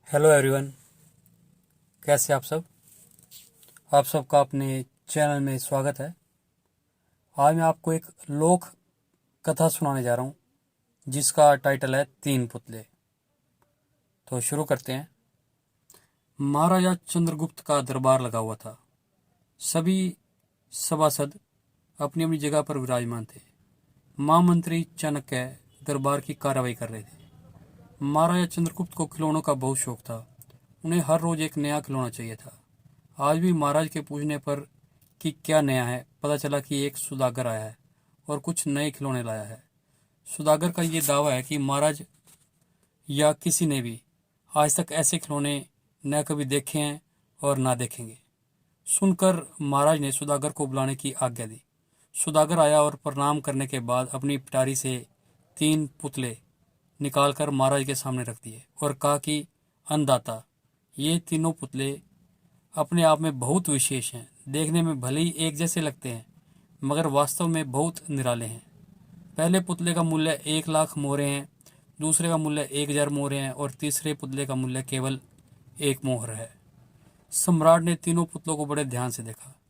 Hello everyone, कैसे आप सब। आप सबका अपने चैनल में स्वागत है। आज मैं आपको एक लोक कथा सुनाने जा रहा हूँ जिसका टाइटल है तीन पुतले। तो शुरू करते हैं। महाराजा चंद्रगुप्त का दरबार लगा हुआ था। सभी सभासद अपनी अपनी जगह पर विराजमान थे। महामंत्री चाणक्य दरबार की कार्रवाई कर रहे थे। महाराजा चंद्रगुप्त को खिलौनों का बहुत शौक था। उन्हें हर रोज एक नया खिलौना चाहिए था। आज भी महाराज के पूछने पर कि क्या नया है, पता चला कि एक सुदागर आया है और कुछ नए खिलौने लाया है। सुदागर का ये दावा है कि महाराज या किसी ने भी आज तक ऐसे खिलौने न कभी देखे हैं और ना देखेंगे। सुनकर महाराज ने सुदागर को बुलाने की आज्ञा दी। सुदागर आया और प्रणाम करने के बाद अपनी पिटारी से तीन पुतले निकालकर महाराज के सामने रख दिए और कहा कि अन्नदाता, ये तीनों पुतले अपने आप में बहुत विशेष हैं। देखने में भले ही एक जैसे लगते हैं मगर वास्तव में बहुत निराले हैं। पहले पुतले का मूल्य 1,00,000 मोहरे हैं, दूसरे का मूल्य 1,000 मोहरे हैं और तीसरे पुतले का मूल्य केवल 1 मोहर है। सम्राट ने तीनों पुतलों को बड़े ध्यान से देखा।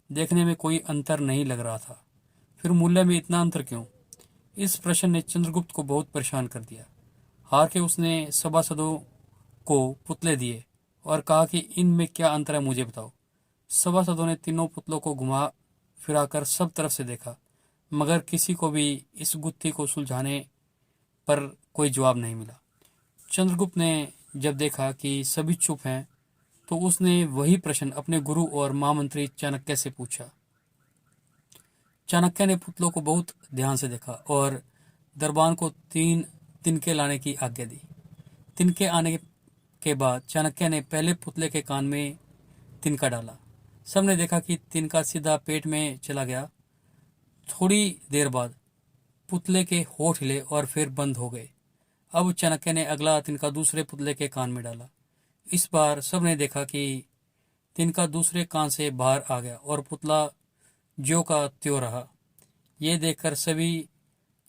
देखने में कोई अंतर नहीं लग रहा था, फिर मूल्य में इतना अंतर क्यों? इस प्रश्न ने चंद्रगुप्त को बहुत परेशान कर दिया। हार के उसने सभासदों को पुतले दिए और कहा कि इनमें क्या अंतर है, मुझे बताओ। सभासदों ने तीनों पुतलों को घुमा फिराकर सब तरफ से देखा मगर किसी को भी इस गुत्थी को सुलझाने पर कोई जवाब नहीं मिला। चंद्रगुप्त ने जब देखा कि सभी चुप हैं तो उसने वही प्रश्न अपने गुरु और महामंत्री चाणक्य से पूछा। चाणक्य ने पुतलों को बहुत ध्यान से देखा और दरबान को 3 तिनके लाने की आज्ञा दी। तिनके आने के बाद चाणक्य ने पहले पुतले के कान में तिनका डाला। सबने देखा कि तिनका सीधा पेट में चला गया। थोड़ी देर बाद पुतले के होठ हिले और फिर बंद हो गए। अब चाणक्य ने अगला तिनका दूसरे पुतले के कान में डाला। इस बार सबने देखा कि तिनका दूसरे कान से बाहर आ गया और पुतला ज्यों का त्यों रहा। ये देखकर सभी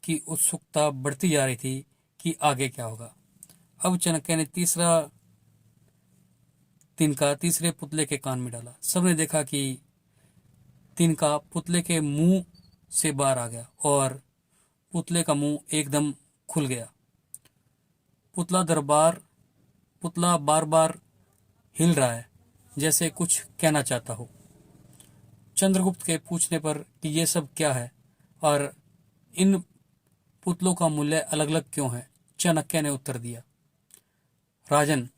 की उत्सुकता बढ़ती जा रही थी कि आगे क्या होगा। अब चाणक्य ने तीसरा तिनका तीसरे पुतले के कान में डाला। सबने देखा कि तिनका पुतले के मुंह से बाहर आ गया और पुतले का मुंह एकदम खुल गया। पुतला बार बार हिल रहा है जैसे कुछ कहना चाहता हो। चंद्रगुप्त के पूछने पर कि ये सब क्या है और इन पुतलों का मूल्य अलग अलग क्यों है, चाणक्य ने उत्तर दिया, राजन,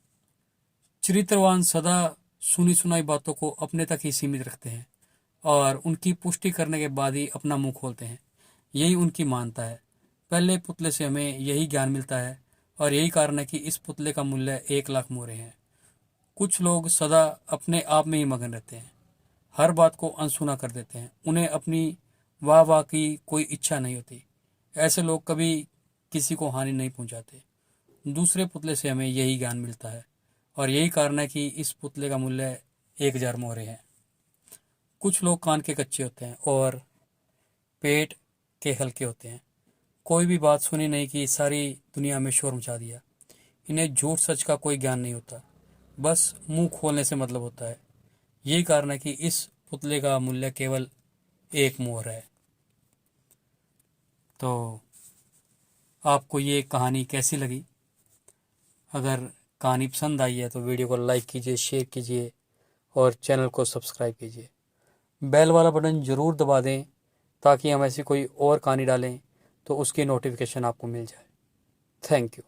चरित्रवान सदा सुनी सुनाई बातों को अपने तक ही सीमित रखते हैं और उनकी पुष्टि करने के बाद ही अपना मुंह खोलते हैं। यही उनकी मानता है। पहले पुतले से हमें यही ज्ञान मिलता है और यही कारण है कि इस पुतले का मूल्य 1,00,000 मोहरे हैं। कुछ लोग सदा अपने आप में ही मगन रहते हैं, हर बात को अनसुना कर देते हैं। उन्हें अपनी वाह वाह की कोई इच्छा नहीं होती। ऐसे लोग कभी किसी को हानि नहीं पहुंचाते। दूसरे पुतले से हमें यही ज्ञान मिलता है और यही कारण है कि इस पुतले का मूल्य 1,000 मोहरे है। कुछ लोग कान के कच्चे होते हैं और पेट के हल्के होते हैं। कोई भी बात सुनी नहीं कि सारी दुनिया में शोर मचा दिया। इन्हें झूठ सच का कोई ज्ञान नहीं होता, बस मुंह खोलने से मतलब होता है। यही कारण है कि इस पुतले का मूल्य केवल 1 मोहर है। तो आपको ये कहानी कैसी लगी? अगर कहानी पसंद आई है तो वीडियो को लाइक कीजिए, शेयर कीजिए और चैनल को सब्सक्राइब कीजिए। बेल वाला बटन ज़रूर दबा दें ताकि हम ऐसी कोई और कहानी डालें तो उसकी नोटिफिकेशन आपको मिल जाए। Thank you.